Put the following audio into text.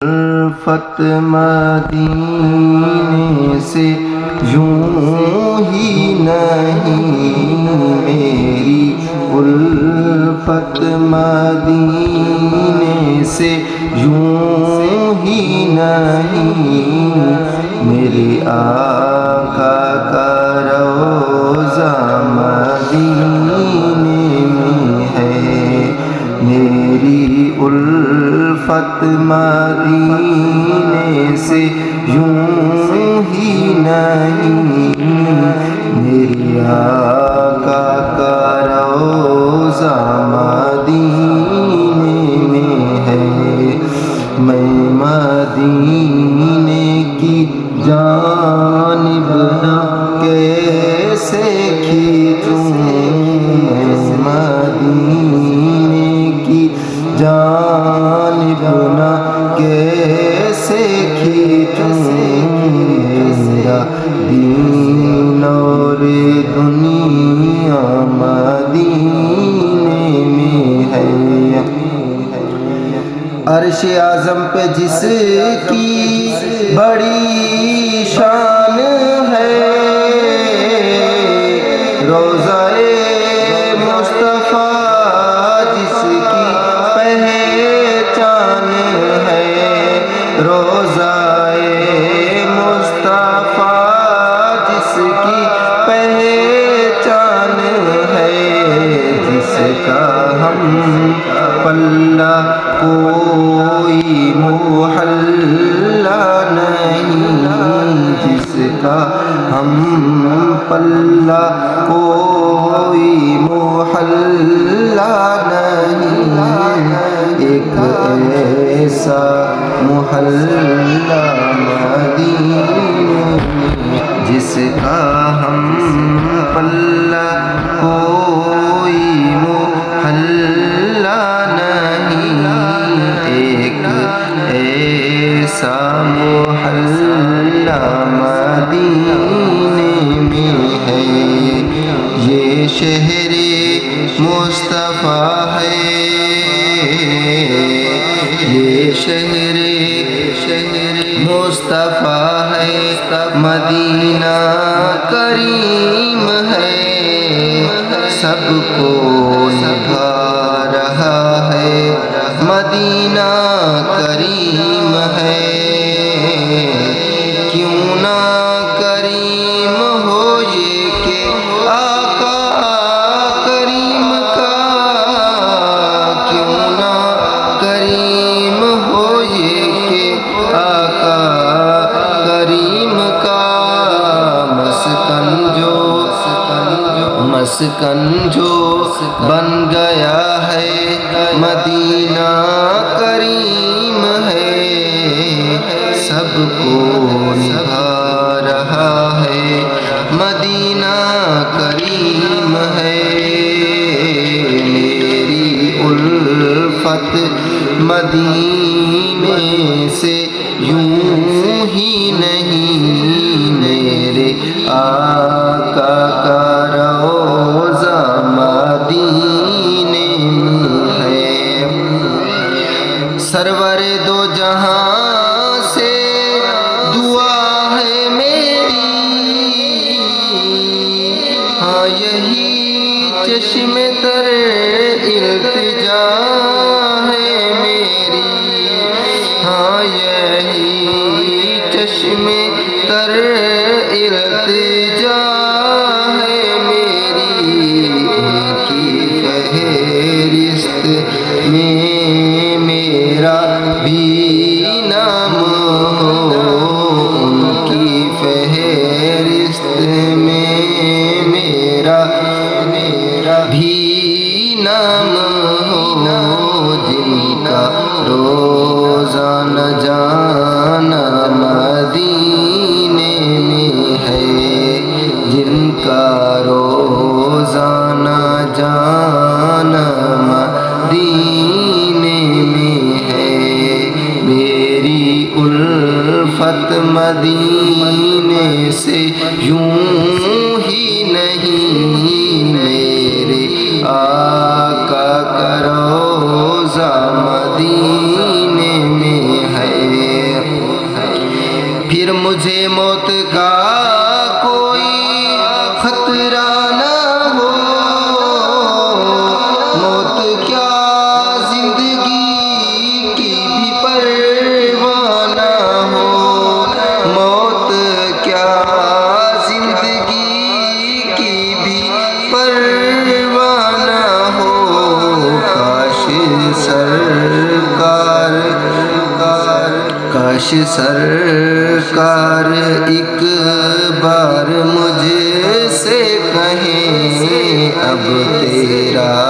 الفت مدینے سے یوں ہی نہیں، میری الفت مدینے سے یوں ہی نہیں، میرے آقا کا روضہ مدینے میں ہے، میری الفت مدینے سے یوں ہی نہیں، میرے آقا کا روضہ مدینے میں ہے، میں مدینے کی جانب نہ کیسے کھینچوں، میں مدینے کی جانب نہ کیسے کھینچوں، میرا دین اور دنیا مدینے میں ہے، عرش اعظم پہ جس کی بڑی شان ہے، روضہ مصطفیٰ جس کی پہچان ہے، روضہ مصطفیٰ جس کی پہچان ہے، جس کا ہم پلہ کوئی محلہ نہیں، جس کا ہم پلہ کوئی محلہ نہیں، ایک ایسا محلہ مدینے جس کا ہم پلہ کوئی محلہ نہیں، ایک ایسا محلہ مدینے میں ہے، یہ شہر مصطفیٰ ہے، یہ شہر مصطفیٰ ہے، مدینہ کریم ہے، سب کو نبھا رہا ہے، مدینہ کریم ہے، کیوں نہ کریم ہو یہ کہ آقا کریم کا، کیوں نہ کریم ہو یہ کہ آقا کریم کا، مسکن جو بن گیا ہے، مدینہ کریم ہے، سب کو نبھا رہا ہے، مدینہ کریم ہے، میری الفت مدینے سے یوں ہی نہیں، میرے آقا کا روضہ مدینے میں ہے، سرور دو جہاں سے دعا ہے میری، ہاں یہی چشم تر التجا ہے میری، ہاں یہی چشم تر التجا ہے میری، ان کی فہرست میں میرا بھی نام ہو، ان کی فہرست میں میرا بھی نام ہو، جن کا روزہ نہ جانا مدینے میں ہے، جن کا روزہ نہ جانا مدینے میں ہے، میری الفت مدینے سے یوں ہی نہیں، میرے آقا کا روضہ مدینے میں ہے۔ مجھے موت کا کوئی خطرہ نہ ہو، موت کیا زندگی کی بھی پرواہ نہ ہو، موت کیا زندگی کی بھی پرواہ نہ ہو۔ کاش سرکار ایک بار مجھ سے کہیں اب تیرا